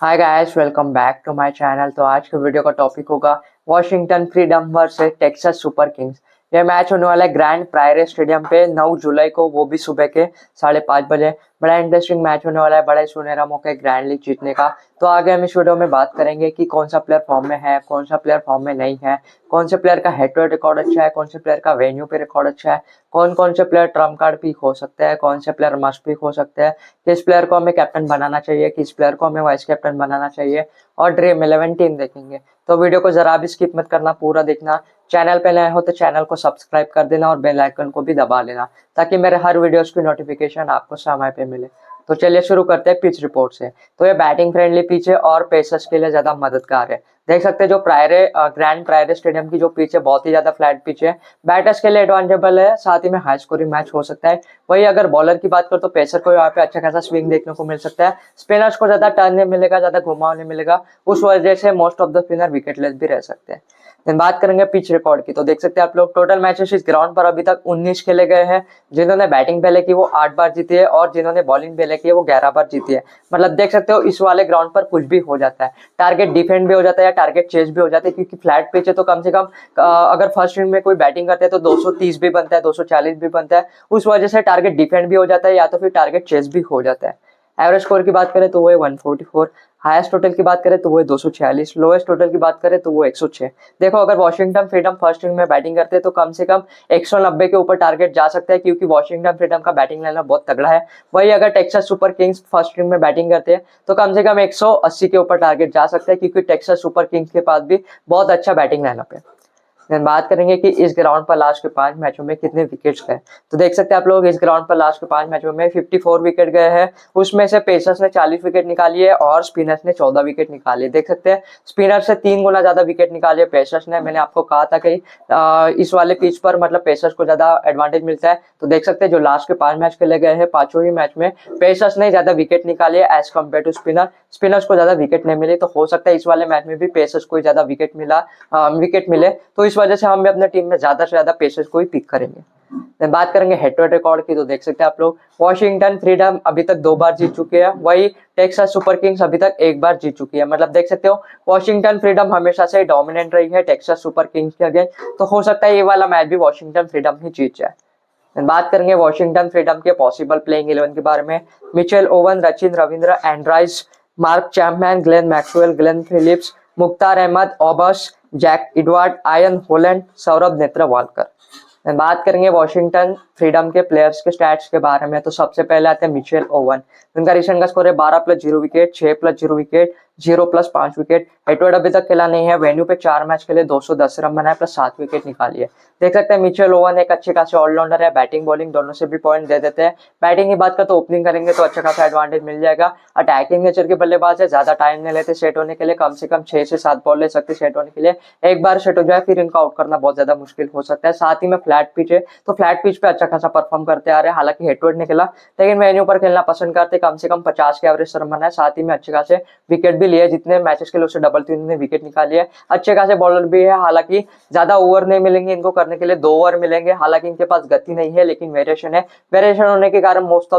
Hi guys, welcome back to my channel. तो आज के वीडियो का टॉपिक होगा Washington Freedom versus Texas Super Kings. ये मैच होने वाला है ग्रैंड प्रायरे स्टेडियम पे 9 जुलाई को, वो भी सुबह के 5:30 बजे। बड़ा इंटरेस्टिंग मैच होने वाला है, बड़ा ही सुनहरा मौका है ग्रैंड लीग जीतने का। तो आगे हम इस वीडियो में बात करेंगे कि कौन सा प्लेयर फॉर्म में है, कौन सा प्लेयर फॉर्म में नहीं है, कौन से प्लेयर का हेड टू हेड रिकॉर्ड अच्छा है, कौन से प्लेयर का वेन्यू पे रिकॉर्ड अच्छा है, कौन कौन से प्लेयर ट्रम्प कार्ड पिक हो सकते हैं, कौन से प्लेयर मस्ट पिक हो सकते हैं, किस प्लेयर को हमें कैप्टन बनाना चाहिए, किस प्लेयर को हमें वाइस कैप्टन बनाना चाहिए, और ड्रीम 11 टीम देखेंगे। तो वीडियो को जरा भी स्किप मत करना, पूरा देखना। चैनल पे नए हो तो चैनल को सब्सक्राइब कर देना और बेल आइकन को भी दबा लेना, ताकि मेरे हर वीडियोस की नोटिफिकेशन आपको समय पे मिले। तो चलिए शुरू करते हैं पिच रिपोर्ट से। तो ये बैटिंग फ्रेंडली पिच है और पेसर्स के लिए ज्यादा मददगार है। देख सकते हैं जो ग्रैंड प्रायरे स्टेडियम की जो पिच है, बहुत ही ज्यादा फ्लैट पिच है, बैटर्स के लिए एडवांटेबल है, साथ ही में हाई स्कोरिंग मैच हो सकता है। वही अगर बॉलर की बात करो तो पेसर को यहाँ पे अच्छा खासा स्विंग देखने को मिल सकता है, स्पिनर्स को ज्यादा टर्न नहीं मिलेगा, ज्यादा घुमाव नहीं मिलेगा, उस वजह से most of the spinner wicketless भी रह सकते हैं। देन बात करेंगे पिच रिकॉर्ड की। तो देख सकते हैं आप लोग, टोटल मैचेस इस ग्राउंड पर अभी तक 19 खेले गए हैं। जिन्होंने बैटिंग पहले की वो 8 बार जीती है और जिन्होंने बॉलिंग पहले की है वो 11 बार जीती है। मतलब देख सकते हो इस वाले ग्राउंड पर कुछ भी हो जाता है, टारगेट डिफेंड भी हो जाता है या टारगेट चेस भी हो जाता है, क्योंकि फ्लैट पिच है। तो कम से कम अगर फर्स्ट इनिंग में कोई बैटिंग करते हैं तो 230 भी बनता है, 240 भी बनता है, उस वजह से टारगेट डिफेंड भी हो जाता है या तो फिर टारगेट चेस भी हो जाता है। एवरेज स्कोर की बात करें तो वो है 144, हाईएस्ट टोटल की बात करें तो वो है 246, लोएस्ट टोटल की बात करें तो वो 106। देखो अगर वॉशिंगटन फ्रीडम फर्स्ट इनिंग में बैटिंग करते हैं तो कम से कम 190 के ऊपर टारगेट जा सकता है, क्योंकि वॉशिंगटन फ्रीडम का बैटिंग लाइनअप बहुत तगड़ा है। वही अगर Texas Super Kings first inning में बैटिंग करते हैं तो कम से कम 180 के ऊपर टारगेट जा सकता है, क्योंकि टेक्सास सुपर किंग्स के पास भी बहुत अच्छा बैटिंग लाइनअप है। देन बात करेंगे कि इस ग्राउंड पर लास्ट के 5 मैचों में कितने विकेट्स गए। तो देख सकते हैं आप लोग, इस ग्राउंड पर लास्ट के 5 मैचों में 54 विकेट गए हैं। उसमें से पेसर्स ने 40 विकेट निकाली है और स्पिनर्स ने 14 विकेट निकाली है। देख सकते हैं स्पिनर्स से 3 गुना ज्यादा विकेट निकाले पेसर्स ने। मैंने आपको कहा था कि इस वाले पिच पर मतलब पेसर्स को ज्यादा एडवांटेज मिलता है। तो देख सकते हैं जो लास्ट के 5 मैच खेले गए हैं, पांचों ही मैच में पेसर्स ने ज्यादा विकेट निकाले एज कम्पेयर टू स्पिनर्स को ज्यादा विकेट नहीं मिली। तो हो सकता है इस वाले मैच में भी पेसर्स को ज्यादा विकेट मिले, तो इस वजह से हम भी अपने टीम में ज्यादा से ज्यादा पेसर्स को ही पिक करेंगे। then बात करेंगे हेड टू हेड रिकॉर्ड की। तो देख सकते हैं आप लोग, वॉशिंगटन फ्रीडम अभी तक 2 बार जीत चुके हैं, वही टेक्सास सुपर किंग्स अभी तक 1 बार जीत चुकी है। मतलब देख सकते हो वॉशिंगटन फ्रीडम हमेशा से डोमिनेंट रही है टेक्सास सुपर किंग्स के अगेंस्ट, तो हो सकता है ये वाला मैच भी वॉशिंगटन फ्रीडम ही जीत जाए। बात करेंगे वॉशिंगटन फ्रीडम के पॉसिबल प्लेइंग 11 के बारे में। Mitchell Owen, Rachin Ravindra, Andries, Mark Chapman, Glenn Maxwell, Glenn Phillips, Mukhtar Ahmed, Obus, Jack Edward, Ian Holland, Saurabh Netravalkar. बात करेंगे वॉशिंगटन फ्रीडम के प्लेयर्स के स्टैट्स के बारे में। तो सबसे पहले आते हैं मिचेल ओवन। उनका रिसेंट का स्कोर है 12+0 विकेट, 6+0 विकेट, 0+5 विकेट। हेडवर्ड अभी तक खेला नहीं है, वेन्यू पे 4 मैच खेले, 210 रन बनाए, प्लस 7 विकेट निकाली है। देख सकते हैं मिचेल ओवन एक अच्छे खासे ऑलराउंडर है, बैटिंग बॉलिंग दोनों से भी पॉइंट दे देते हैं। बैटिंग की बात करें तो ओपनिंग करेंगे तो अच्छा खासा एडवांटेज मिल जाएगा। अटैकिंग नेचर के बल्लेबाज है, ज्यादा टाइम नहीं लेते सेट होने के लिए, कम से कम 6 से 7 बॉल ले सकते सेट होने के लिए। एक बार सेट हो जाए फिर इनको आउट करना बहुत ज्यादा मुश्किल हो सकता है। साथ ही में फ्लैट पिच है, तो फ्लैट पिच पे अच्छा खासा परफॉर्म करते आ रहे हैं। हालांकि हेडवर्ड ने खेला, लेकिन वेन्यू पर खेलना पसंद करते, कम से कम 50 के एवरेज रन बनाए, साथ ही में अच्छे खासे विकेट भी लिए। जितने मैचेस के लिए उससे डबल 3 विकेट निकाली है। अच्छे खासे बॉलर भी है, हालांकि ज्यादा ओवर नहीं मिलेंगे इनको करने के लिए, 2 ओवर मिलेंगे। हालांकि इनके पास गति नहीं है, लेकिन वेरिएशन है। वेरिएशन होने के कारण मोस्ट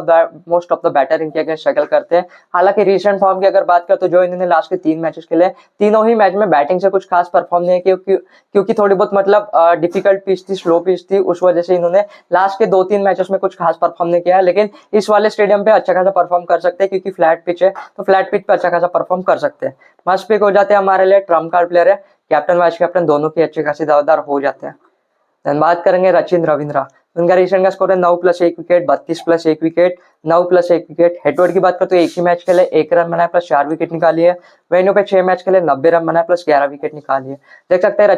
ऑफ द बैटर इनके अगेंस्ट स्ट्रगल करते हैं। हालांकि रिसेंट फॉर्म की अगर बात करें तो जो इन्होंने लास्ट के 3 मैचेस खेले, तीनों ही मैच में बैटिंग से कुछ खास परफॉर्म नहीं किया, क्योंकि थोड़ी बहुत मतलब डिफिकल्ट पिच थी, स्लो पिच थी, उस वजह से इन्होंने लास्ट के 2-3 मैचेस में कुछ खास परफॉर्म नहीं किया है। लेकिन इस वाले स्टेडियम पे अच्छा खासा परफॉर्म कर सकते हैं, क्योंकि फ्लैट पिच है, तो फ्लैट पिच पे अच्छा खासा परफॉर्म कर सकते हैं। मस्ट पिक हो जाते हैं हमारे लिए, ट्रम्प कार्ड प्लेयर है, कैप्टन वाइस कैप्टन दोनों की अच्छी खासी दावेदार हो जाते हैं। देन बात करेंगे रचिन रविंद्रा। उनका रिसेंट का स्कोर है 9+1 विकेट, 32+1 विकेट, 9+1 विकेट। हेडवर्ड की बात करें तो एक ही मैच खेले, 1 रन बनाए, प्लस 4 विकेट निकाली है। वेन्यू पे 6 मैच खेले, 90 रन बनाए, प्लस 11 विकेट निकाली है। देख सकते हैं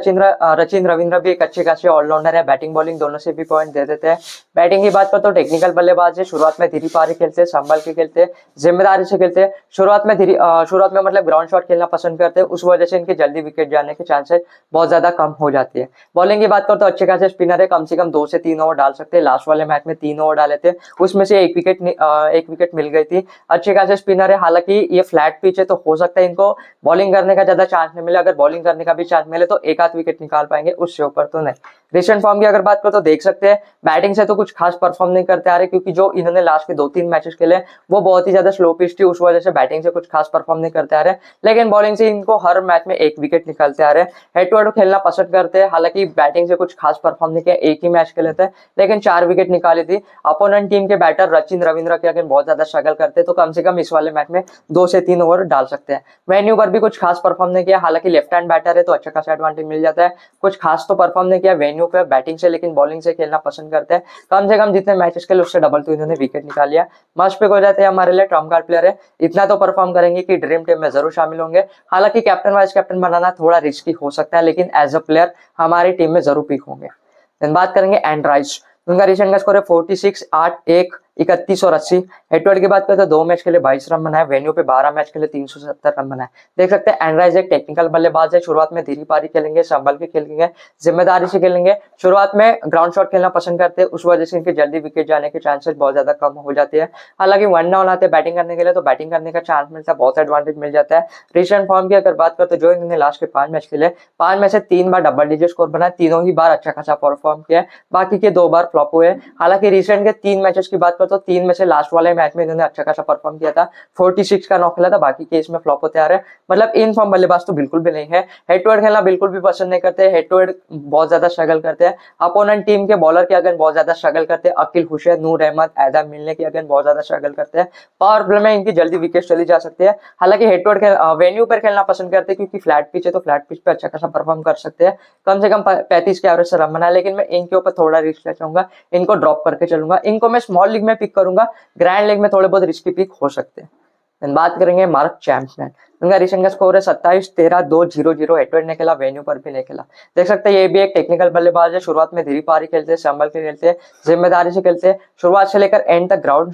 रचिन रविंद्र भी एक अच्छे खासे ऑलराउंडर है, बैटिंग बॉलिंग दोनों से भी पॉइंट दे देते हैं। बैटिंग की बात करें तो टेक्निकल बल्लेबाज है, शुरुआत में धीरे पारी खेलते, संभल के खेलते, जिम्मेदारी से खेलते। शुरुआत में मतलब ग्राउंड शॉट खेलना पसंद करते हैं, उस वजह से इनके जल्दी विकेट जाने के चांसेस बहुत ज्यादा कम हो जाती है। बॉलिंग की बात करें तो अच्छे खासे स्पिनर है, कम से कम 2 से 3 ओवर डाल सकते हैं। लास्ट वाले मैच में 3 ओवर डाले थे, उसमें से 1 विकेट एक विकेट मिल गई थी। अच्छे खासे स्पिनर है, हालांकि ये फ्लैट पिच है तो हो सकता है इनको बॉलिंग करने का ज्यादा चांस नहीं मिले। अगर बॉलिंग करने का भी चांस मिले तो एक आध विकेट निकाल पाएंगे, उससे ऊपर तो नहीं। रिसेंट फॉर्म की अगर बात करो तो देख सकते हैं बैटिंग से तो कुछ खास परफॉर्म नहीं करते आ रहे, क्योंकि जो इन्होंने लास्ट के 2-3 मैचेस खेले वो बहुत ही ज्यादा स्लो पिच थी, उस वजह से बैटिंग से कुछ खास परफॉर्म नहीं करते आ रहे। लेकिन बॉलिंग से इनको हर मैच में एक विकेट निकालते आ रहे हैं। हेड टू हेड खेलना पसंद करते हैं, हालांकि बैटिंग से कुछ खास परफॉर्म नहीं किया, एक ही मैच खेले थे लेकिन 4 विकेट निकाली थी। अपोनेंट टीम के बैटर रचिन रविंद्र के अगेंस्ट बहुत ज्यादा स्ट्रगल करते, तो कम से कम इस वाले मैच में 2 से 3 ओवर डाल सकते हैं। वेन्यू पर भी कुछ खास परफॉर्म नहीं किया, हालांकि लेफ्ट हैंड बैटर है तो अच्छा खासा एडवांटेज मिल जाता है। कुछ खास तो परफॉर्म नहीं किया वेन्यू पे बैटिंग से, लेकिन बॉलिंग से खेलना पसंद करते हैं। कम से कम जितने मैचेस खेले उससे डबल तो इन्होंने विकेट निकाल लिया। मस्ट पिक हो जाते हैं हमारे लिए, ट्रम्प कार्ड प्लेयर है, इतना तो परफॉर्म करेंगे कि ड्रीम टीम में जरूर शामिल होंगे। हालांकि कैप्टन वाइस कैप्टन बनाना थोड़ा रिस्की हो सकता है, लेकिन एज अ प्लेयर हमारी टीम में जरूर पिक होंगे। बात करेंगे एंड्राइज, उनका रिसेंट का स्कोर है 46, 8, 1, 31 और 80। हेड टू हेड की बात करें तो 2 मैच के लिए 22 रन बनाए, वेन्यू पे 12 मैच के लिए 370 रन बनाए। देख सकते हैं एंड्राइज एक टेक्निकल बल्लेबाज है, शुरुआत में धीरे पारी खेलेंगे, संभल के खेलेंगे, जिम्मेदारी से खेलेंगे। शुरुआत में ग्राउंड शॉट खेलना पसंद करते हैं, उस वजह से इनके जल्दी विकेट जाने के चांसेस बहुत ज्यादा कम हो जाते हैं। हालांकि 1 डाउन आते हैं बैटिंग करने के लिए तो बैटिंग करने का चांस मिलता है, बहुत एडवांटेज मिल जाता है। रिसेंट फॉर्म की अगर बात करें तो जो इन्होंने लास्ट के 5 मैच खेले, 5 में से 3 बार डबल डिजिट स्कोर बनाया, तीनों ही बार अच्छा खासा परफॉर्म किया, बाकी के 2 बार फ्लॉप हुए। हालांकि रिसेंट के 3 मैचेस की बात करें तो 3 में से लास्ट वाले मैच में इन्होंने अच्छा खासा परफॉर्म किया था, 46 का नॉक खेला था, बाकी के इसमें फ्लॉप होते आ रहे हैं। मतलब इन फॉर्म बल्लेबाज तो बिल्कुल भी नहीं है, हेड टू हेड खेलना बिल्कुल भी पसंद नहीं करते, हेड टू हेड बहुत ज्यादा स्ट्रगल करते हैं। अपोनेंट टीम के बॉलर के अगेंस्ट बहुत ज्यादा स्ट्रगल करते हैं, अकील हुसैन, नूर अहमद, एदम मिलने के अगेंस्ट बहुत ज्यादा स्ट्रगल करते हैं। पावर प्ले में इनकी जल्दी विकेट चली जा सकती है। हालांकि हेड टू हेड वेन्यू पर खेलना पसंद करते हैं, क्योंकि फ्लैट पिच है तो फ्लैट पिच पे अच्छा खासा परफॉर्म कर सकते हैं, कम से कम 35 के एवरेज से रन बनाए। लेकिन मैं इनके ऊपर थोड़ा रिस्क ले चाहूंगा, इनको ड्रॉप करके चलूंगा, इनको मैं स्मॉल लीग में पिक करूंगा, ग्रैंड लीग में थोड़े बहुत रिस्की पिक हो सकते हैं। बात करेंगे मार्क चैंपियन, उनका रिसेंट का स्कोर है 27, 13, 2, 0, 0। हेड टू हेड नहीं खेला, वेन्यू पर भी नहीं खेला। देख सकते हैं ये भी एक टेक्निकल बल्लेबाज है, शुरुआत में धीरे पारी खेलते हैं, संभल के खेलते हैं, जिम्मेदारी से खेलते हैं, शुरुआत से लेकर एंड तक ग्राउंड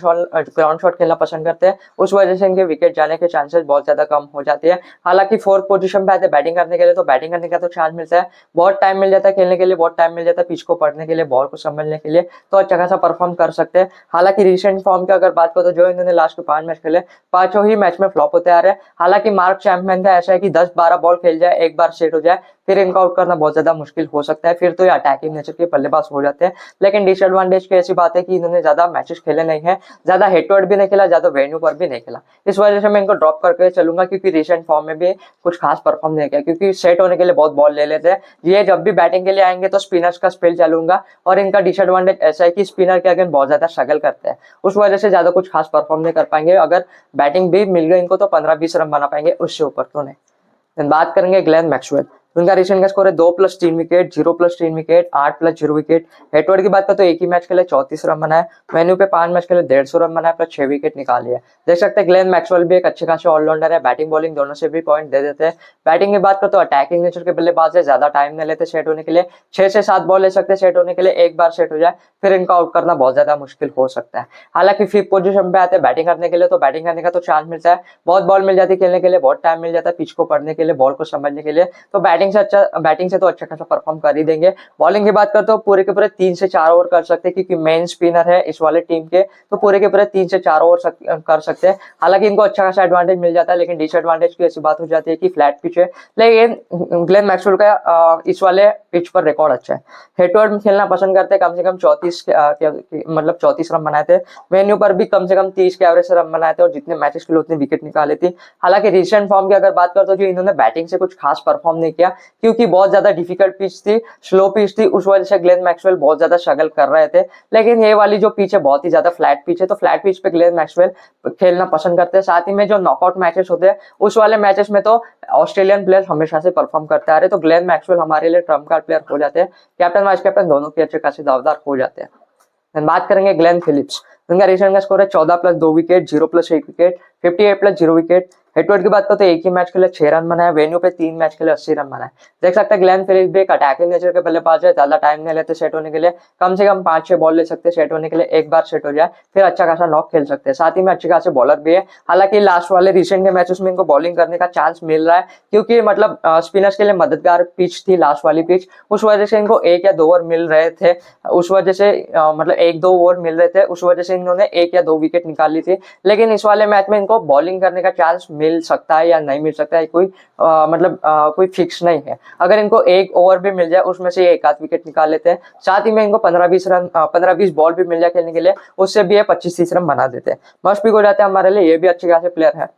शॉट खेलना पसंद करते हैं, उस वजह से इनके विकेट जाने के चांसेस बहुत ज्यादा कम हो जाते हैं। हालांकि 4th पोजीशन पे आते हैं बैटिंग करने के लिए, तो बैटिंग करने का तो चांस मिलता है, बहुत टाइम मिल जाता है खेलने के लिए, बहुत टाइम मिल जाता है पिच को पढ़ने के लिए, बॉल को समझने के लिए, तो अच्छा खासा परफॉर्म कर सकते हैं। हालांकि रिसेंट फॉर्म की अगर बात करो तो जो इन्होंने लास्ट के 5 मैच खेले, 5 ही मैच में फ्लॉप होते आ रहे हैं। हालांकि मार्क चैंपियन का ऐसा है कि 10-12 बॉल खेल जाए, एक बार सेट हो जाए, फिर इनका आउट करना बहुत ज्यादा मुश्किल हो सकता है, फिर तो ये अटैकिंग नेचर के बल्लेबाज हो जाते हैं। लेकिन डिसएडवांटेज की ऐसी बात है कि इन्होंने ज्यादा मैचेस खेले नहीं है, ज्यादा हेड टू हेड भी नहीं खेला, ज्यादा वेन्यू पर भी नहीं खेला, इस वजह से मैं इनको ड्रॉप करके चलूंगा, क्योंकि रिसेंट फॉर्म में भी कुछ खास परफॉर्म नहीं किया, क्योंकि सेट होने के लिए बहुत बॉल ले लेते हैं। ये जब भी बैटिंग के लिए आएंगे तो स्पिनर्स का स्पेल चलूंगा, और इनका डिसएडवांटेज ऐसा है कि स्पिनर के अगेंस्ट बहुत ज्यादा स्ट्रगल करते हैं, उस वजह से ज्यादा कुछ खास परफॉर्म नहीं कर पाएंगे। अगर बैटिंग भी मिल गई इनको तो 15-20 रन बना पाएंगे, उससे ऊपर तो नहीं। बात करेंगे ग्लेन मैक्सवेल, उनका रिसेंट का स्कोर है 2+3 wicket, 0+3 wicket, 8+0 wicket. Head to head की बात करें तो एक ही मैच के लिए 34 रन बनाए, वेन्यू पे 5 मैच के लिए 150 रन बनाए, प्लस 6 विकेट निकाली है। देख सकते हैं ग्लेन मैक्सवेल भी एक अच्छे खासे ऑलराउंडर है, बैटिंग बॉलिंग दोनों से भी पॉइंट दे देते हैं। बैटिंग की बात करें तो अटैकिंग नेचर के बल्लेबाज है, ज्यादा टाइम नहीं लेते सेट होने के लिए, 6 से 7 बॉल ले सकते हैं सेट होने के लिए, एक बार सेट हो जाए फिर इनका आउट करना बहुत ज्यादा मुश्किल हो सकता है। हालांकि 5th पोजीशन पे आते हैं बैटिंग करने के लिए, तो बैटिंग करने का तो चांस मिलता है, बहुत बॉल मिल जाती है खेलने के लिए, बहुत टाइम मिल जाता है पिच को पढ़ने के लिए, बॉल को समझने के लिए, तो बैटिंग से तो अच्छा खासा परफॉर्म कर ही देंगे। बॉलिंग की बात करते तो पूरे के पूरे 3 से 4 ओवर कर सकते हैं, क्योंकि मेन स्पिनर है इस वाले टीम के, तो पूरे के पूरे 3 से 4 ओवर कर सकते हैं। हालांकि इनको अच्छा खासा एडवांटेज मिल जाता है, लेकिन डिसएडवांटेज की ऐसी बात हो जाती है कि फ्लैट पिच है। लेकिन ग्लेन मैक्सवेल का इस वाले पिच पर रिकॉर्ड अच्छा है, हेड टू हेड में खेलना पसंद करते हैं, कम से कम 34 रन बनाए थे, वेन्यू पर भी कम से कम 30 के एवरेज से रन बनाए थे, और जितने मैचेस के लिए उतने विकेट निकाले थे। हालांकि रिसेंट फॉर्म की अगर बात करें तो जो इन्होंने बैटिंग से कुछ खास परफॉर्म नहीं किया, क्योंकि बहुत ज्यादा डिफिकल्ट पिच थी, स्लो पिच थी, उस वजह से ग्लेन मैक्सवेल बहुत ज्यादा स्ट्रगल कर रहे थे। लेकिन ये वाली जो पिच है बहुत ही ज्यादा फ्लैट पिच है, तो फ्लैट पिच पे ग्लेन मैक्सवेल खेलना पसंद करते हैं। साथ ही में जो नॉकआउट मैचेस होते हैं उस वाले मैचेस में तो ऑस्ट्रेलियन प्लेयर हमेशा से परफॉर्म करते आ रहे, तो ग्लेन मैक्सवेल हमारे लिए ट्रम्प कार्ड प्लेयर हो जाते हैं, कैप्टन वाइस कैप्टन दोनों के अच्छे खासे दावेदार हो जाते हैं। बात करेंगे ग्लेन फिलिप्स, उनका रिसेंट का स्कोर है 14+2 विकेट, 0+1 विकेट, 58+0 विकेट। हेटवर्ड की बात करो तो एक ही मैच के लिए 6 रन बनाए, वेन्यू पे 3 मैच के लिए 80 रन बनाए। देख सकते हैं ग्लेन फिलिप्स भी एक अटैकिंग नेचर के बल्लेबाज है, ज्यादा टाइम नहीं लेते सेट होने के लिए, कम से कम 5-6 बॉल ले सकते हैं सेट होने के लिए, एक बार सेट हो जाए फिर अच्छा खासा नॉक खेल सकते हैं। साथ ही में अच्छे खासे बॉलर भी है। हालांकि लास्ट वाले रिसेंट के मैचेस में इनको बॉलिंग करने का चांस मिल रहा है, क्योंकि मतलब स्पिनर्स के लिए मददगार पिच थी लास्ट वाली पिच, उस वजह से इनको 1 या 2 ओवर मिल रहे थे, उस वजह से मतलब 1-2 ओवर मिल रहे थे, उस वजह से इन्होंने 1 या 2 विकेट निकाल ली थी। लेकिन इस वाले मैच में इनको बॉलिंग करने का चांस मिल सकता है या नहीं मिल सकता है, कोई कोई फिक्स नहीं है। अगर इनको 1 ओवर भी मिल जाए उसमें से 1 आध विकेट निकाल लेते हैं, साथ ही में इनको 15-20 बॉल भी मिल जाए खेलने के लिए, उससे भी ये 25-30 रन बना देते हैं, मस्ट पिक हो जाते हैं हमारे लिए, ये भी अच्छे खासे प्लेयर है।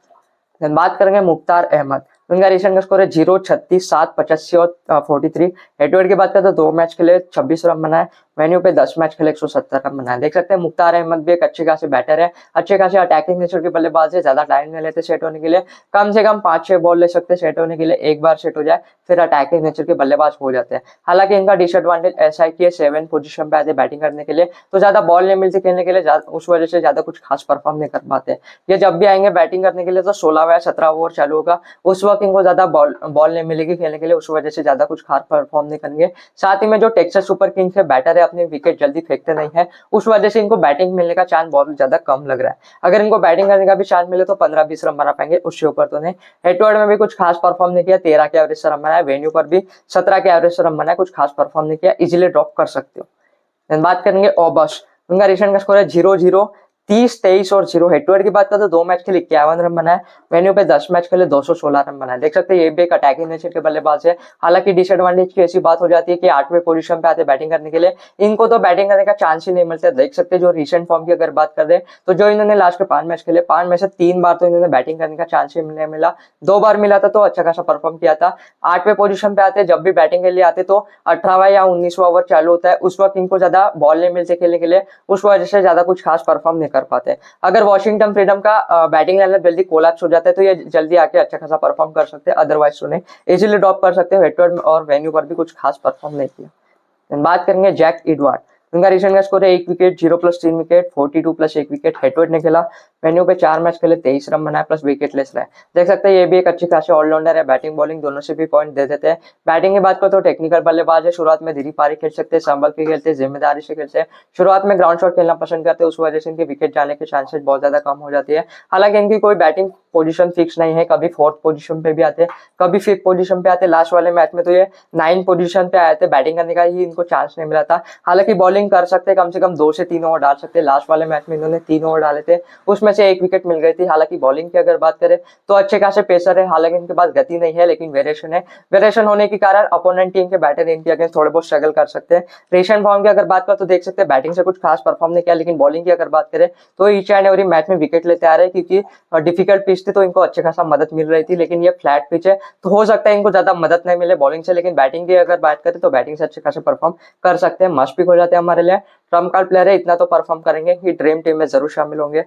बात करेंगे मुख्तार अहमद, उनका रिसेंट का स्कोर है 0, 36, 7, 85 और 43। हेडवेड की बात करें तो 2 मैच के लिए 26 रन बनाए, वेन्यू पे 10 मैच के लिए 170 रन बनाए। देख सकते हैं मुख्तार अहमद भी एक अच्छे खासे बैटर है, अच्छे खासे अटैकिंग नेचर के बल्लेबाज है, ज्यादा टाइम नहीं लेते सेट होने के लिए, कम से कम 5-6 बॉल ले सकते हैं सेट होने के लिए, एक बार सेट हो जाए फिर अटैकिंग नेचर के बल्लेबाज हो जाते हैं। हालांकि इनका डिसएडवांटेज ऐसा है कि 7 पोजीशन पे आते बैटिंग करने के लिए, तो ज्यादा बॉल नहीं मिलती खेलने के लिए, उस वजह से ज्यादा कुछ खास परफॉर्म नहीं कर पाते। ये जब भी आएंगे बैटिंग करने के लिए तो 16 या 17 ओवर चालू होगा, उस वक्त इनको ज्यादा बॉल नहीं मिलेगी खेलने के लिए, उस वजह से ज्यादा कुछ खास परफॉर्म नहीं करेंगे। साथ ही में जो टेक्सास सुपर किंग्स के बैटर है अपनी विकेट जल्दी फेंकते नहीं है, उस वजह से इनको बैटिंग मिलने का चांस बहुत ज्यादा कम लग रहा है। अगर इनको बैटिंग करने का भी चांस मिले तो 15-20 रन बना पाएंगे, उससे ऊपर तो नहीं। हेटवर्ड में भी कुछ खास परफॉर्म नहीं किया, 13 के एवरेज से रन बनाया, वेन्यू पर भी 17 के एवरेज से रन बनाया, कुछ खास परफॉर्म नहीं किया, इजिली ड्रॉप कर सकते हो। बात करेंगे ओबस, उनका रिसेंट का स्कोर है 0-0, 30, 23 और 0। हेटवर्ड की बात करें तो 2 मैच के लिए 51 रन बनाए, वेन्यू पे 10 मैच के लिए 216 रन बनाए। देख सकते हैं ये भी एक अटैकिंग नेचर के बल्लेबाज है। हालांकि डिसएडवांटेज की ऐसी बात हो जाती है कि 8वें पोजीशन पे आते बैटिंग करने के लिए, इनको तो बैटिंग करने का चांस ही नहीं मिलता। देख सकते हैं जो रिसेंट फॉर्म की अगर बात कर दे तो जो इन्होंने लास्ट के 5 मैच खेले, 5 में से 3 बार तो इन्होंने बैटिंग करने का चांस ही नहीं मिला, 2 बार मिला था तो अच्छा खासा परफॉर्म किया था। 8वें पोजीशन पे आते, जब भी बैटिंग के लिए आते तो 18वां या 19वां ओवर चालू होता है, उस वक्त इनको ज्यादा बॉल नहीं मिलते खेलने के लिए, उस वजह से ज्यादा कुछ खास परफॉर्म नहीं कर पाते। अगर वॉशिंगटन फ्रीडम का बैटिंग लाइनअप जल्दी कोलैप्स हो जाता है तो ये जल्दी आके अच्छा खासा परफॉर्म कर सकते हैं, अदरवाइज तो नहीं, इजीली ड्रॉप कर सकते हैं। हेटवर्ड और वेन्यू पर भी कुछ खास परफॉर्म नहीं किया। बात करेंगे जैक एडवर्ड, उनका रिसेंट का स्कोर है 1 विकेट, 0 + 3 विकेट, 42 + 1 विकेट। हेटवर्ड ने खेला, वेन्यू पे 4 मैच खेले, 23 रन बनाए प्लस विकेट लेस रहे। देख सकते हैं ये भी एक अच्छी खासी ऑलराउंडर है, बैटिंग बॉलिंग दोनों से भी पॉइंट दे देते हैं। बैटिंग की बात करो तो टेक्निकल बल्लेबाज है, शुरुआत में धीरे पारी खेल सकते हैं, संभल के खेलते हैं, जिम्मेदारी से खेलते हैं, शुरुआत में ग्राउंड शॉट खेलना पसंद करते हैं, उस वजह से इनके विकेट जाने के चांसेस बहुत ज्यादा कम हो जाती है। हालांकि इनकी कोई बैटिंग पोजीशन फिक्स नहीं है, कभी 4th पोजीशन पे भी आते हैं, कभी 5th पोजीशन पे आते हैं। लास्ट वाले मैच में तो ये 9th पोजीशन पे आए थे, बैटिंग करने का ही इनको चांस नहीं मिला था। हालांकि बॉलिंग कर सकते हैं, कम से कम 2 से 3 ओवर डाल सकते हैं। लास्ट वाले मैच में इन्होंने 3 ओवर डाले थे, उसमें से 1 विकेट मिल गई थी। हालांकि बॉलिंग की अगर बात करें तो अच्छे खासे पेसर है, हालांकि इनके पास गति नहीं है लेकिन वेरिएशन है, वेरिएशन होने के कारण अपोनेंट टीम के बैटर इनके अगेंस्ट थोड़े बहुत स्ट्रगल कर सकते हैं। रिसेंट फॉर्म की अगर बात करें तो देख सकते हैं बैटिंग से कुछ खास परफॉर्म नहीं किया, लेकिन बॉलिंग की अगर बात करें तो ईच एंड एवरी मैच में विकेट लेते आ रहे हैं, क्योंकि डिफिकल्ट पिच थी तो इनको अच्छे खासा मदद मिल रही थी। लेकिन ये फ्लैट पिच है तो हो सकता है इनको ज्यादा मदद नहीं मिले बॉलिंग से, लेकिन बैटिंग की अगर बात करें तो बैटिंग से अच्छे खासे परफॉर्म कर सकते हैं, मस्ट पिक हो जाते हैं हमारे लिए। ट्रम्प कार्ड प्लेयर है, इतना तो परफॉर्म करेंगे कि ड्रीम टीम में जरूर शामिल होंगे।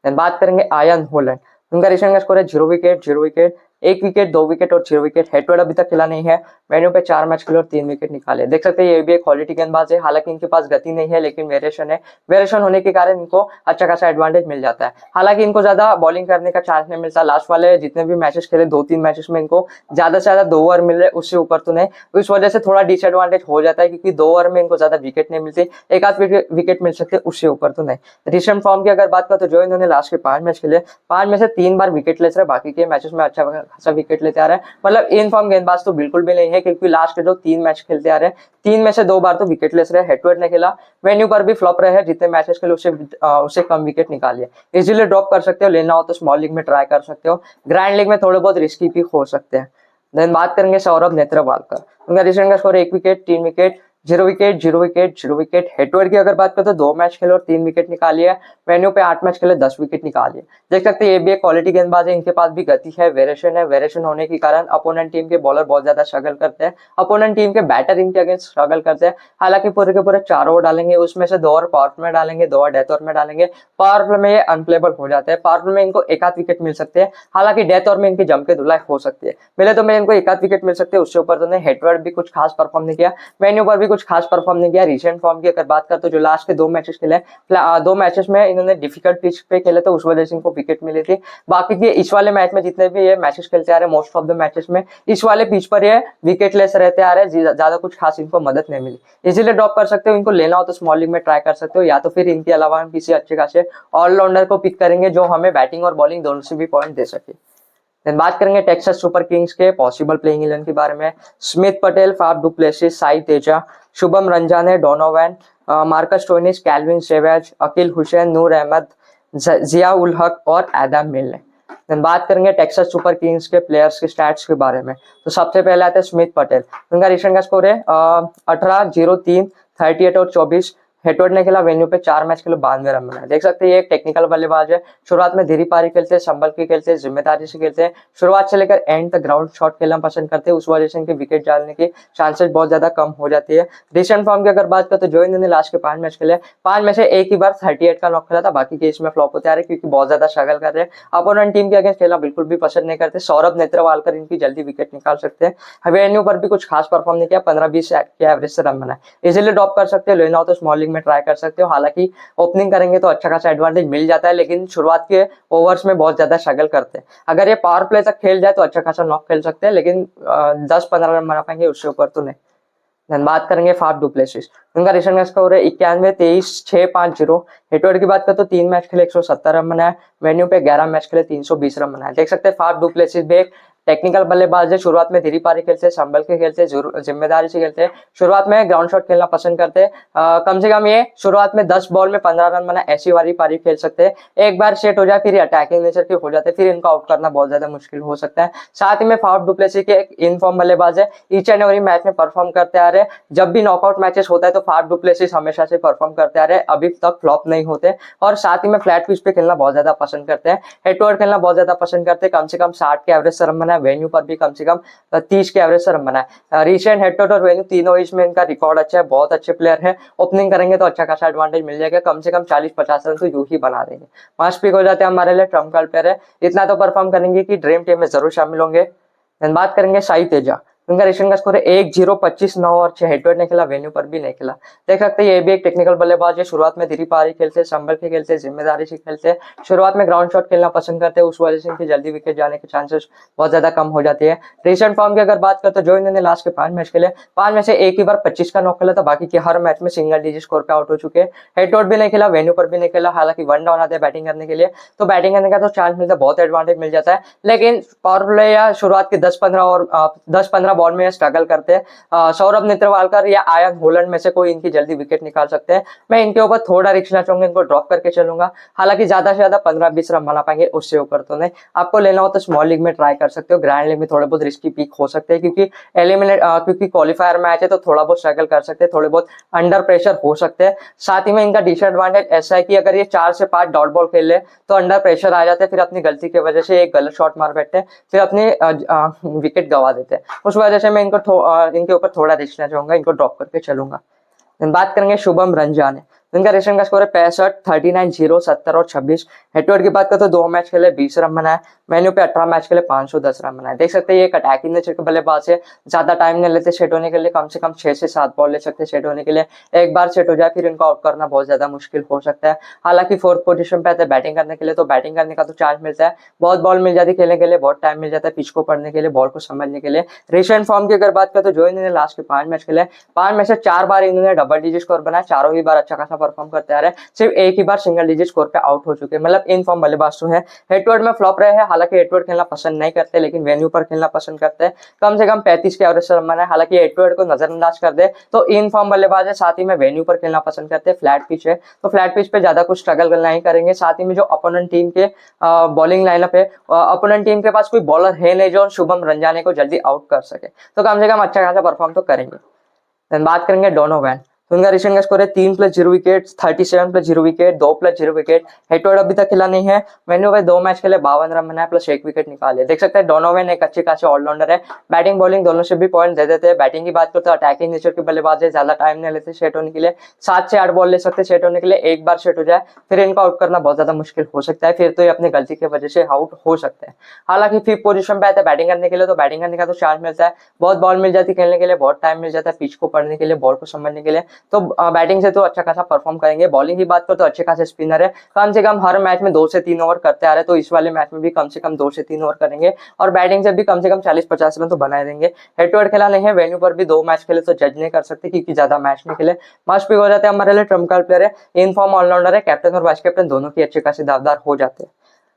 बात करेंगे आयन होलैंड, उनका रिसेंट का स्कोर है 0 विकेट, 0 विकेट, 1 विकेट, 2 विकेट और 0 विकेट। हेटवर्ड अभी तक खेला नहीं है, वेन्यू पे 4 मैच खेले और 3 विकेट निकाले। देख सकते हैं ये भी एक क्वालिटी गेंदबाज है, हालांकि इनके पास गति नहीं है लेकिन वेरिएशन है, वेरिएशन होने के कारण इनको अच्छा खासा एडवांटेज मिल जाता है। हालांकि इनको ज्यादा बॉलिंग करने का चांस नहीं मिलता, लास्ट वाले जितने भी मैचेस खेले 2-3 मैचेस में इनको ज्यादा से ज्यादा 2 ओवर मिल रहे, उससे ऊपर तो नहीं, तो इस वजह से थोड़ा डिसएडवांटेज हो जाता है, क्योंकि 2 ओवर में इनको ज्यादा विकेट नहीं मिलती, एक आध विकेट मिल सकते, उससे ऊपर तो नहीं। रिसेंट फॉर्म की अगर बात करें तो जो इन्होंने लास्ट के 5 मैच खेले, 5 में से 3 बार विकेट लेस रहे, बाकी के मैचेस में अच्छा खासा विकेट लेते आ रहे हैं। मतलब इन फॉर्म गेंदबाज तो बिल्कुल भी नहीं है, क्योंकि लास्ट के जो 3 मैच खेलते आ रहे हैं 3 में से 2 बार तो विकेट लेस रहे। हेटवर्ड ने खेला, वेन्यू पर भी फ्लॉप रहे हैं, जितने मैचेस खेले उससे कम विकेट निकालिए, इजीली ड्रॉप कर सकते हो, लेना हो तो स्मॉल लीग में ट्राई कर सकते हो, ग्रैंड लीग में थोड़े बहुत रिस्की भी हो सकते हैं। देन बात करेंगे सौरभ नेत्रवालकर, उनका रिसेंट का score 1 wicket, 3 wicket, 0 wicket, 0 wicket, 0 wicket. Hayward की अगर बात करें तो 2 मैच खेले और 3 विकेट निकाली है, वेन्यू पे 8 मैच खेले, 10 विकेट निकाली है। देख सकते हैं ये भी एक क्वालिटी गेंदबाज है, इनके पास भी गति है, वेरिएशन है, वेरिएशन होने के कारण अपोनेंट टीम के बॉलर बहुत ज्यादा स्ट्रगल करते हैं, अपोनेंट टीम के बैटर इनके अगेंस्ट स्ट्रगल करते हैं। हालांकि पूरे के पूरे 4 ओवर डालेंगे, उसमें से 2 ओवर पावर प्ले में डालेंगे, 2 ओवर डेथ ओवर में डालेंगे। पावर प्ले में ये अनप्लेबल हो जाते हैं, पावर प्ले में इनको एक आध विकेट मिल सकते हैं, हालांकि डेथ ओवर में इनकी जम के धुलाई हो सकती है। पहले तो मैं इनको एक आध विकेट मिल सकते हैं, उससे ऊपर तो नहीं। हेटवर्ड भी कुछ खास परफॉर्म नहीं किया, वेन्यू पर भी कुछ खास परफॉर्म नहीं किया। रिसेंट फॉर्म की अगर बात करें तो जो लास्ट के 2 मैचेस खेले, 2 मैचेस में इन्होंने डिफिकल्ट पिच पे खेले तो उस वजह से इनको विकेट मिली थी। बाकी के इस वाले मैच में जितने भी ये मैचेस खेलते आ रहे मोस्ट ऑफ द मैचेस में इस वाले पिच पर ये विकेट लेस रहते आ रहे, ज्यादा कुछ खास इनको मदद नहीं मिली। इसीलिए ड्रॉप कर सकते हो, इनको लेना हो तो स्मॉल लीग में ट्राई कर सकते हो, या तो फिर इनके अलावा हम किसी अच्छे खासे ऑलराउंडर को पिक करेंगे जो हमें बैटिंग और बॉलिंग दोनों से भी पॉइंट दे सके। देन बात करेंगे टेक्सास सुपर किंग्स के पॉसिबल प्लेइंग 11 के बारे में। Smit Patel, Faf du Plessis, Sai Teja, Shubham Ranjane, Donovan, Marcus Stoinis, Calvin Savage, Akeal Hosein, Noor Ahmad, Zia ul Haq और एडम मिल ने। देन बात करेंगे टेक्सास सुपर किंग्स के प्लेयर्स के स्टैट्स के बारे में। तो सबसे पहले आते हैं स्मिथ पटेल। उनका रिसेंट का स्कोर है 18-0-3, 38 और 24। हेटवर्ड ने खेला वेन्यू पे 4 मैच खेले 92 रन बनाए। देख सकते हैं ये एक टेक्निकल बल्लेबाज है। शुरुआत में धीरे पारी खेलते हैं, संभल के खेलते हैं, जिम्मेदारी से खेलते हैं। शुरुआत से लेकर एंड तक ग्राउंड शॉट खेलना पसंद करते हैं, उस वजह से इनके विकेट डालने की चांसेस बहुत ज्यादा कम हो जाती है। रिसेंट फॉर्म की अगर बात करें तो जो इन्होंने लास्ट के 5 मैच खेले, 5 में से एक ही बार 38 का नॉक खेला था, बाकी के इसमें फ्लॉप होते आ रहे क्योंकि बहुत ज्यादा स्ट्रगल कर रहे हैं। अपोनेंट टीम के अगेंस्ट खेलना बिल्कुल भी पसंद नहीं करते। सौरभ नेत्रवालकर इनकी जल्दी विकेट निकाल सकते हैं। वेन्यू पर भी कुछ खास परफॉर्म नहीं किया, 15-20 के एवरेज से रन बनाए। इजिली ड्रॉप कर सकते हो, लेना हो तो स्मॉल लीग में ट्राई कर सकते हो। हालांकि ओपनिंग करेंगे तो अच्छा खासा एडवांटेज मिल जाता है, लेकिन शुरुआत के ओवर्स में बहुत ज्यादा स्ट्रगल करते हैं। अगर ये पावर प्ले तक खेल जाए तो अच्छा खासा नॉक खेल सकते हैं, लेकिन 10-15 रन बना पाएंगे, उससे ऊपर तो नहीं। धन बात करेंगे फाफ डु प्लेसिस। उनका रिसेंट का स्कोर है 91-23-6-5-0। हेटवर्ड की बात करें तो 3 मैच खेले 170 रन बनाए। वेन्यू पे 11 मैच खेले 320 रन बनाए। देख सकते हैं फाफ डु प्लेसिस भी एक टेक्निकल बल्लेबाज है। शुरुआत में धीरे पारी खेलते हैं, संभल के खेलते हैं, जिम्मेदारी से खेलते हैं। शुरुआत में ग्राउंड शॉट खेलना पसंद करते हैं। कम से कम ये शुरुआत में 10 बॉल में 15 रन बना ऐसी वाली पारी खेल सकते हैं। एक बार सेट हो जाए फिर अटैकिंग नेचर के हो जाते हैं, फिर इनको आउट करना बहुत ज्यादा मुश्किल हो सकता है। साथ ही में फाफ डु प्लेसिस के एक इनफॉर्म बल्लेबाज है, ईच एंड एवरी मैच में परफॉर्म करते आ रहे हैं। जब भी नॉकआउट मैचेस होता है तो फाफ डु प्लेसिस हमेशा से परफॉर्म करते आ रहे हैं, अभी तक फ्लॉप नहीं होते। और साथ ही में फ्लैट पिच पे खेलना बहुत ज्यादा पसंद करते हैं। हेटवर्ड खेलना बहुत ज्यादा पसंद करते हैं। कम से कम 60 के एवरेज से रन बनाए, वेन्यू पर भी कम से कम 30 के एवरेज से रन बनाए। रिसेंट हेटवर्ड और वेन्यू तीनों इसमें इनका रिकॉर्ड अच्छा है, बहुत अच्छे प्लेयर है। ओपनिंग करेंगे तो अच्छा खासा एडवांटेज मिल जाएगा, कम से कम 40-50 रन तो यूं ही बना देंगे। मस्ट पिक हो जाते हैं हमारे लिए, ट्रम्प कार्ड प्लेयर है। इतना तो परफॉर्म करेंगे कि ड्रीम टीम में जरूर शामिल होंगे। बात करेंगे साई तेजा। उनका रिसेंट का स्कोर है 1-0-25-9 और 6। हेटवर्ड ने खेला, वेन्यू पर भी नहीं खेला। देख सकते हैं ये भी एक टेक्निकल बल्लेबाज है। शुरुआत में धीरे पारी खेलते हैं, संभल के खेलते हैं, जिम्मेदारी से खेलते हैं। शुरुआत में ग्राउंड शॉट खेलना पसंद करते हैं, उस वजह से इनकी जल्दी विकेट जाने के चांसेस बहुत ज्यादा कम हो जाती है। रिसेंट फॉर्म की अगर बात करें तो जो इन्होंने लास्ट के 5 मैच खेले, 5 में से एक ही बार 25 का नॉक खेला था, बाकी के हर मैच में सिंगल डिजिट स्कोर पे आउट हो चुके हैं। हेटवर्ड भी नहीं खेला, वेन्यू पर भी नहीं खेला। हालांकि 1 डाउन आते हैं बैटिंग करने के लिए, तो बैटिंग करने का तो चांस मिलता है, बहुत एडवांटेज मिल जाता है। लेकिन पावर प्ले या शुरुआत के 10-15 बॉल में स्ट्रगल करते हैं। सौरभ नेत्रवालकर या आयन होलैंड में से कोई इनकी जल्दी विकेट निकाल सकते हैं। मैं इनके ऊपर थोड़ा रिस्क लेना चाहूंगा, इनको ड्रॉप करके चलूंगा। हालांकि ज्यादा से ज्यादा 15-20 रन बना पाएंगे, उससे ऊपर तो नहीं। आपको लेना हो तो स्मॉल लीग में ट्राई कर सकते हो, ग्रैंड लीग में थोड़े बहुत रिस्की पिक हो सकते हैं, क्योंकि क्वालिफायर मैच है तो थोड़ा बहुत स्ट्रगल कर सकते हैं, थोड़े बहुत अंडर प्रेशर हो सकते हैं। साथ ही में इनका डिसएडवांटेज ऐसा है कि अगर ये 4 से 5 डॉट बॉल खेल ले तो अंडर प्रेशर आ जाते हैं, फिर अपनी गलती की वजह से एक गलत शॉट मार बैठते हैं, फिर अपनी विकेट गवा देते हैं। उस वजह से मैं इनके ऊपर थोड़ा देखना चाहूंगा, इनको ड्रॉप करके चलूंगा। बात करेंगे शुभम रंजाने। इनका रिसेंट का स्कोर है 65, 39-0, 70 और 26। हेटवर्ड की बात करें तो 2 मैच खेले 20 रन बनाए। मेन्यू पे 18 मैच खेले 510 रन बनाए। देख सकते हैं ये एक अटैकिंग नेचर के बल्लेबाज है, ज्यादा टाइम नहीं लेते सेट होने के लिए, कम से कम 6 से 7 बॉल ले सकते हैं सेट होने के लिए। एक बार सेट हो जाए फिर इनको आउट करना बहुत ज्यादा मुश्किल हो सकता है। हालांकि 4th पोजीशन पे आते हैं बैटिंग करने के लिए, तो बैटिंग करने का तो चांस मिलता है, बहुत बॉल मिल जाती है खेलने के लिए, बहुत टाइम मिल जाता है पिच को पढ़ने के लिए, बॉल को समझने के लिए। रिसेंट फॉर्म की अगर बात करें तो जो इन्होंने लास्ट के 5 मैच खेले, 5 में से 4 बार इन्होंने डबल डिजिट स्कोर बनाया, चारों ही बार अच्छा खासा परफॉर्म करते आ रहे हैं। सिर्फ एक ही बार सिंगल डिजिट स्कोर पे आउट हो चुके हैं, मतलब इन फॉर्म बल्लेबाज तो है। हेटवर्ड में फ्लॉप रहे हैं, हालांकि हेटवर्ड खेलना पसंद नहीं करते, लेकिन वेन्यू पर खेलना पसंद करते हैं। कम से कम 35 के एवरेज से रन बनाए। हालांकि हेटवर्ड को नजरअंदाज कर दे तो इन फॉर्म बल्लेबाज है, साथ ही में वेन्यू पर खेलना पसंद करते हैं। फ्लैट पिच है तो फ्लैट पिच पे ज्यादा कुछ स्ट्रगल नहीं करेंगे। साथ ही में जो अपोनेंट टीम के बॉलिंग लाइनअप है, अपोनेंट टीम के पास कोई बॉलर है नहीं जो शुभम रंजाने को जल्दी आउट कर सके, तो कम से कम अच्छा खासा परफॉर्म तो करेंगे। बात करेंगे डोनोवन। इनका रिसेंट का स्कोर है 3+0 wicket, 37+0 wicket, 2+0 wicket. Head to head अभी तक खिला नहीं है। वेन्यू पे 2 मैच खेले 52 रन बनाए प्लस 1 विकेट निकाले। देख सकते हैं डोनोवन एक अच्छे खासे ऑलराउंडर है, बैटिंग बॉलिंग दोनों से भी पॉइंट दे देते हैं। बैटिंग की बात करते हैं अटैकिंग नेचर के बल्लेबाज है, ज्यादा टाइम नहीं लेते सेट होने के लिए, 7 से 8 बॉल ले सकते सेट होने के लिए। एक बार सेट हो जाए फिर इनको आउट करना बहुत ज्यादा मुश्किल हो सकता है, फिर तो ये अपनी गलती की वजह से आउट हो सकते हैं। हालांकि 5th पोजीशन पे आते हैं बैटिंग करने के लिए, तो बैटिंग करने का तो चांस मिलता है, बहुत बॉल मिल जाती है खेलने के लिए, बहुत टाइम मिल जाता है पिच को पढ़ने के लिए, बॉल को समझने के लिए, तो बैटिंग से तो अच्छा खासा परफॉर्म करेंगे। बॉलिंग की बात करो तो अच्छे खासे स्पिनर है, कम से कम हर मैच में 2 से 3 ओवर करते आ रहे हैं, तो इस वाले मैच में भी कम से कम 2 से 3 ओवर करेंगे और बैटिंग से भी कम से कम 40-50 रन तो बनाए देंगे। हेड टू हेड खेला नहीं है, वेन्यू पर भी 2 मैच खेले तो जज नहीं कर सकते क्योंकि ज्यादा मैच नहीं खेले। मस्ट पिक हो जाते हैं हमारे लिए, ट्रम्प कार्ड प्लेयर है, इन फॉर्म ऑलराउंडर है, कैप्टन और वाइस कैप्टन दोनों की अच्छे खासे दावदार हो जाते हैं।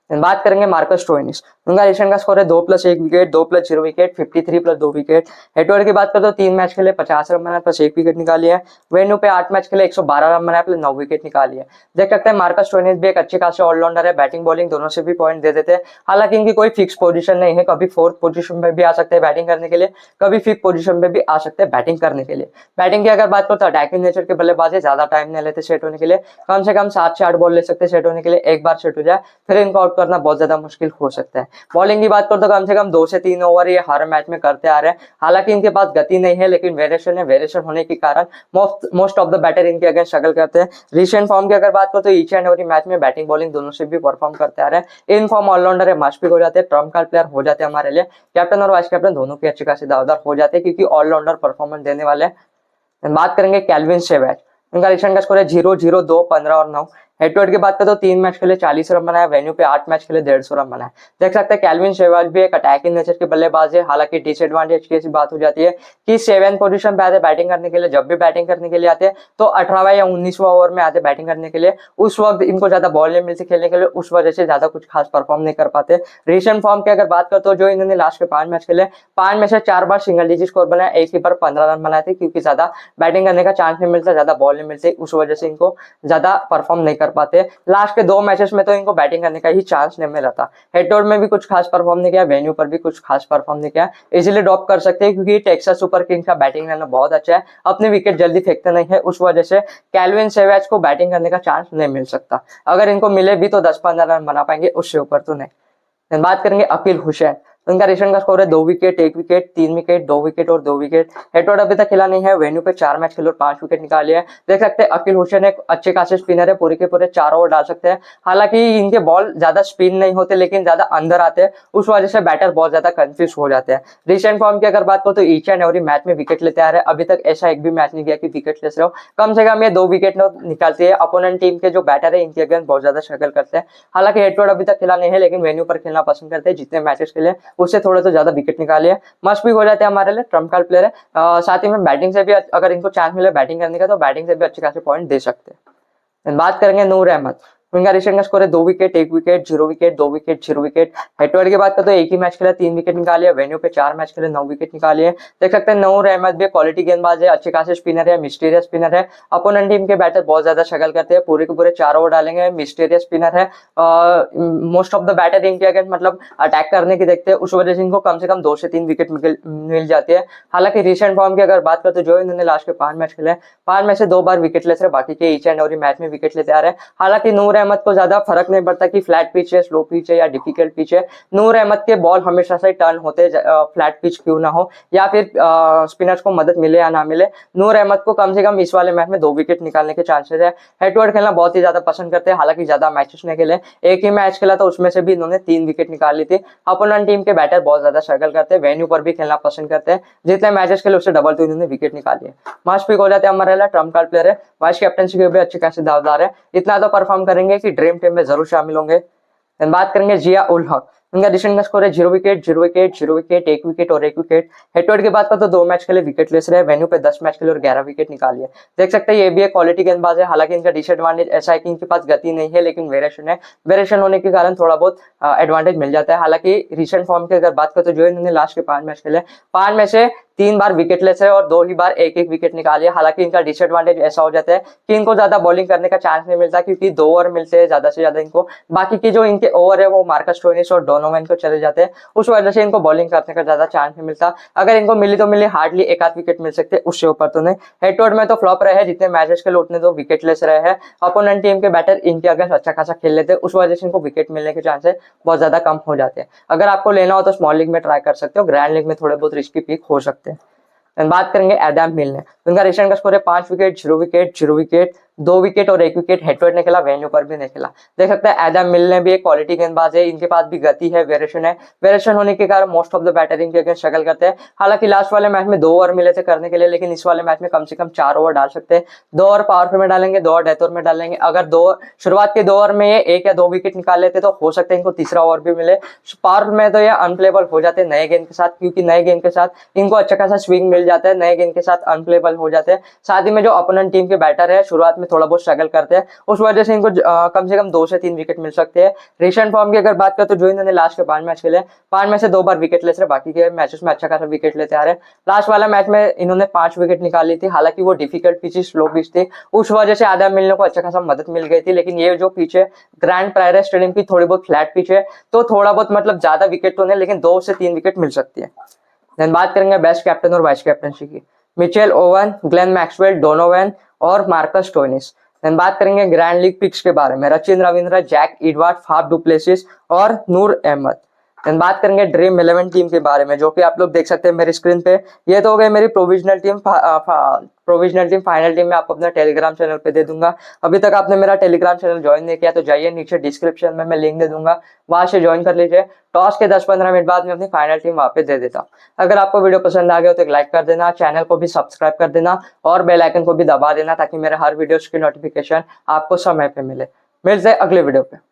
बात करेंगे मार्कस स्टोइनिस, उनका रिसेंट का स्कोर है 2+1 wicket, 2+0 wicket, 53+2 wicket. Head to head की बात करें तो 3 मैच खेले 50 रन बनाए प्लस 1 विकेट निकाली है। वेन्यू पे 8 मैच खेले 112 रन बनाए प्लस 9 विकेट निकाली है। देख सकते हैं मार्कस स्टोइनिस भी एक अच्छे खासे ऑलराउंडर है, बैटिंग बॉलिंग दोनों से भी पॉइंट दे देते हैं। हालांकि इनकी कोई फिक्स पोजीशन नहीं है, कभी 4th पोजीशन पे भी आ सकते हैं बैटिंग करने के लिए, कभी 5th पोजीशन पे भी आ सकते हैं बैटिंग करने के लिए। बैटिंग की अगर बात करो तो अटैकिंग नेचर के बल्लेबाज है, ज्यादा टाइम नहीं लेते सेट होने के लिए, कम से कम 7 से 8 बॉल ले सकते हैं सेट होने के लिए। एक बार सेट हो जाए फिर इनको आउट करना बहुत ज्यादा मुश्किल हो सकता है। बॉलिंग की बात करो तो कम से कम 2 से 3 ओवर ये हर मैच में करते आ रहे हैं। हालांकि इनके पास गति नहीं है लेकिन वेरिएशन है, वेरिएशन होने के कारण मोस्ट ऑफ द बैटर इनके अगेंस्ट स्ट्रगल करते हैं। रिसेंट फॉर्म की अगर बात करो तो ईच एंड एवरी मैच में बैटिंग बॉलिंग दोनों से भी परफॉर्म करते आ रहे हैं। इन फॉर्म ऑलराउंडर है, मस्ट पिक हो जाते हैं, ट्रम्प कार्ड प्लेयर हो जाते हैं हमारे लिए। कैप्टन और वाइस कैप्टन दोनों के अच्छे खासे दावदार हो जाते हैं क्योंकि ऑलराउंडर परफॉर्मेंस देने वाले हैं। बात करेंगे कैल्विन सेवेज, उनका रिसेंट का स्कोर है 0-0, 2, 15 और 9। हेड टू हेड की बात करें तो 3 मैच खेले 40 रन बनाए, वेन्यू पे 8 मैच खेले 150 रन बनाए। देख सकते हैं कैल्विन सेहवाग भी एक अटैकिंग नेचर के बल्लेबाज है। हालांकि डिसएडवांटेज की ऐसी बात हो जाती है कि 7th पोजीशन पे आते बैटिंग करने के लिए, जब भी बैटिंग करने के लिए आते हैं तो 18वां या 19वां ओवर में आते बैटिंग करने के लिए, उस वक्त इनको ज्यादा बॉल नहीं मिलती खेलने के लिए, उस वजह से ज्यादा कुछ खास परफॉर्म नहीं कर पाते। रिसेंट फॉर्म की अगर बात करो तो जो इन्होंने लास्ट के 5 मैच खेले, 5 में से 4 बार सिंगल डिजिट स्कोर बनाया, एक ही बार 15 रन बनाए थे क्योंकि ज्यादा बैटिंग करने का चांस नहीं मिलता, ज्यादा बॉल नहीं मिलती, उस वजह से इनको ज्यादा परफॉर्म नहीं कर पाते। लास्ट के 2 मैचेस में तो इनको बैटिंग करने का ही चांस नहीं मिला था। हेड टू हेड में भी कुछ खास परफॉर्म नहीं किया, वेन्यू पर भी कुछ खास परफॉर्म नहीं किया, इजीली ड्रॉप कर सकते हैं क्योंकि टेक्सास सुपर किंग्स का बैटिंग लाइनअप बहुत अच्छा है, अपने विकेट जल्दी फेंकते नहीं है, उस वजह से कैल्विन सेवेज को बैटिंग करने का चांस नहीं मिल सकता। अगर इनको मिले भी तो 10-15 रन बना पाएंगे, उससे ऊपर तो नहीं। बात करेंगे अकील हुसैन, उनका रिसेंट का स्कोर है 2 विकेट, 1 विकेट, 3 विकेट, 2 विकेट और 2 विकेट। हेड टू हेड अभी तक खेला नहीं है, वेन्यू पे 4 मैच खेले और 5 विकेट निकाले हैं। देख सकते हैं अकील हुसैन एक अच्छे खासे स्पिनर है, पूरे के पूरे 4 ओवर डाल सकते हैं। हालांकि इनके बॉल ज्यादा स्पिन नहीं होते लेकिन ज्यादा अंदर आते हैं, उस वजह से बैटर बहुत ज्यादा कंफ्यूज हो जाते हैं। रिसेंट फॉर्म की अगर बात करो तो ईच एंड एवरी मैच में विकेट लेते आ रहे हैं, अभी तक ऐसा एक भी मैच नहीं गया कि विकेट लेस रहो, कम से कम ये 2 विकेट निकालती है। अपोनेंट टीम के जो बैटर है इनके अगेंस्ट बहुत ज्यादा स्ट्रगल करते हैं। हालांकि हेड टू हेड अभी तक खेला नहीं है लेकिन वेन्यू पर खेलना पसंद करते हैं, जितने मैचेस खेले उससे थोड़े तो ज्यादा विकेट निकाले, मस्ट भी हो जाते हैं हमारे लिए, ट्रम्प कार्ड प्लेयर है। साथ ही में बैटिंग से भी अगर इनको चांस मिले बैटिंग करने का तो बैटिंग से भी अच्छे खासे पॉइंट दे सकते हैं। बात करेंगे नूर अहमद, उनका रिसेंट का स्कोर है 2 wicket, 1 wicket, 0 wicket, 2 wicket, 0 wicket. Head to head की बात करें तो एक ही मैच खेला 3 विकेट निकाले, वेन्यू पे 4 मैच खेले 9 विकेट निकाले हैं। देख सकते हैं नूर अहमद भी क्वालिटी गेंदबाज है, अच्छे खासे स्पिनर है, मिस्टीरियस स्पिनर है। अपोनेंट टीम के बैटर बहुत ज्यादा स्ट्रगल करते हैं, पूरे के पूरे 4 ओवर डालेंगे, मिस्टीरियस स्पिनर है। मोस्ट ऑफ द बैटर इनके अगेंस्ट मतलब अटैक करने की देखते हैं, उस वजह से इनको कम से कम 2 से 3 विकेट मिल जाती है। हालांकि रिसेंट फॉर्म की अगर बात करें तो जो इन्होंने लास्ट के 5 मैच खेले, 5 में से 2 बार विकेट लेस रहे, बाकी के ईच एंड एवरी मैच में विकेट लेते आ रहे हैं। हालांकि नूर अहमद को ज्यादा फर्क नहीं पड़ता कि फ्लैट पिच है, स्लो पिच है या डिफिकल्ट पिच है। नूर अहमद के बॉल हमेशा से टर्न होते, फ्लैट पिच क्यों ना हो या फिर स्पिनर्स को मदद मिले या ना मिले, नूर अहमद को कम से कम इस वाले मैच में 2 विकेट निकालने के चांसेस है। हेड टू हेड खेलना बहुत ही ज्यादा पसंद करते हैं, हालांकि ज्यादा मैचेस नहीं खेले, एक ही मैच खेला तो उसमें से भी इन्होंने 3 विकेट निकाल ली थी। अपोनेंट टीम के बैटर बहुत ज्यादा स्ट्रगल करते हैं, वेन्यू पर भी खेलना पसंद करते हैं, जितने मैचेस खेले उससे डबल तो इन्होंने विकेट निकाली है। मस्ट पिक हो जाते हैं हमारे ट्रम्प कार्ड प्लेयर है, वाइस कैप्टनसी के भी अच्छे खासे दावेदार है, इतना तो परफॉर्म करेंगे कि ड्रीम टीम में जरूर शामिल होंगे। बात करेंगे जिया उल हक, उनका रिसेंट का स्कोर है 0 विकेट, 0 विकेट, 0 विकेट, 1 विकेट और 1 विकेट। हेड टू हेड की बात करें तो 2 मैच खेले विकेट लेस रहे, वेन्यू पे 10 मैच खेले और 11 विकेट निकाली है। देख सकते हैं ये भी एक क्वालिटी गेंदबाज है, हालांकि इनका डिसएडवांटेज ऐसा है कि इनके पास गति नहीं है लेकिन वेरिएशन है, वेरिएशन होने के कारण थोड़ा बहुत एडवांटेज मिल जाता है। हालांकि रिसेंट फॉर्म की अगर बात करें तो जो इन्होंने लास्ट के 5 मैच खेले, 5 में से 3 बार विकेट लेस है और 2 ही बार 1-1 विकेट निकाले। हालांकि इनका डिसएडवांटेज ऐसा हो जाता है कि इनको ज्यादा बॉलिंग करने का चांस नहीं मिलता क्योंकि 2 ओवर मिलते हैं ज्यादा से ज्यादा इनको, बाकी की जो इनके ओवर है वो मार्कस स्टोइनिस और डोनोवन को चले जाते हैं, उस वजह से इनको बॉलिंग करने का ज्यादा चांस नहीं मिलता। अगर इनको मिली तो मिली, हार्डली एक आध विकेट मिल सकते, उससे ऊपर तो नहीं। हेड टू हेड में तो फ्लॉप रहे हैं, जितने मैचेस के लिए उतने तो विकेटलेस रहे हैं। अपोनेंट टीम के बैटर इनके अगेंस्ट अच्छा खासा खेल लेते हैं, उस वजह से इनको विकेट मिलने के चांसेस बहुत ज्यादा कम हो जाते हैं। अगर आपको लेना हो तो स्मॉल लीग में ट्राई कर सकते हो, ग्रैंड लीग में थोड़े बहुत रिस्की पिक हो सकते हैं। बात करेंगे एडम मिल ने, उनका रिसेंट का स्कोर है 5 विकेट, 0 विकेट, 0 विकेट, 2 विकेट और 1 विकेट। हेड टू हेड ने खेला, वेन्यू पर भी नहीं खेला। देख सकते हैं एडम मिल ने भी एक क्वालिटी गेंदबाज है, इनके पास भी गति है, वेरिएशन है। वेरिएशन होने के कारण मोस्ट ऑफ द बैटर इनके अगेंस्ट स्ट्रगल करते हैं। हालांकि लास्ट वाले मैच में 2 ओवर मिले थे करने के लिए, लेकिन इस वाले मैच में कम से कम 4 ओवर डाल सकते हैं। 2 ओवर पावर प्ले में डालेंगे, 2 ओवर डेथ ओवर में डालेंगे। अगर 2 शुरुआत के 2 ओवर में ये 1 या 2 विकेट निकाल लेते तो हो सकता है इनको तीसरा ओवर भी मिले। पावर में तो ये अनप्लेबल हो जाते हैं नए गेंद के साथ, क्योंकि नए गेंद के साथ इनको अच्छा खासा स्विंग मिल जाता है, नए गेंद के साथ अनप्लेबल हो जाते हैं। साथ ही में जो अपोनेंट टीम के बैटर है शुरुआत में थोड़ा बहुत स्ट्रगल करते हैं, उस वजह से इनको कम से कम 2 से 3 विकेट मिल सकते हैं। रिसेंट फॉर्म की अगर बात करें तो जो इन्होंने लास्ट के 5 मैच खेले, 5 में से 2 बार विकेट लेस रहे, बाकी के मैचेस में अच्छा खासा विकेट लेते आ रहे हैं। लास्ट वाला मैच में इन्होंने 5 विकेट निकाली थी, हालांकि वो डिफिकल्ट पिच, स्लो पिच थी, उस वजह से आदम मिलने को अच्छा खासा मदद मिल गई थी। लेकिन ये जो पिच है ग्रैंड प्रायरिस स्टेडियम की, थोड़ी बहुत फ्लैट पिच है, तो थोड़ा बहुत मतलब ज्यादा विकेट तो नहीं, लेकिन 2 से 3 विकेट मिल सकती है। देन बात करेंगे बेस्ट कैप्टन और वाइस कैप्टनसी की। Mitchell Owen, Glenn Maxwell, Donovan और मार्कस स्टोइनिस। देन बात करेंगे ग्रैंड लीग पिक्स के बारे में। Sachin Ravindra, Jack Edward, Faf du Plessis और नूर अहमद। देन बात करेंगे ड्रीम 11 टीम के बारे में, जो कि आप लोग देख सकते हैं मेरी स्क्रीन पे। ये तो हो गई मेरी प्रोविजनल टीम। फाइनल टीम में आपको अपना टेलीग्राम चैनल पे दे दूंगा। अभी तक आपने मेरा टेलीग्राम चैनल ज्वाइन नहीं किया तो जाइए, नीचे डिस्क्रिप्शन में मैं लिंक दे दूंगा, वहां से ज्वाइन कर लीजिए। टॉस के 10-15 मिनट बाद में अपनी फाइनल टीम वहां पे दे देता हूँ। अगर आपको वीडियो पसंद आ गया तो एक लाइक कर देना, चैनल को भी सब्सक्राइब कर देना और बेल आइकन को भी दबा देना, ताकि मेरे हर वीडियोस की नोटिफिकेशन आपको समय पे मिले। मिलते हैं अगले वीडियो पे।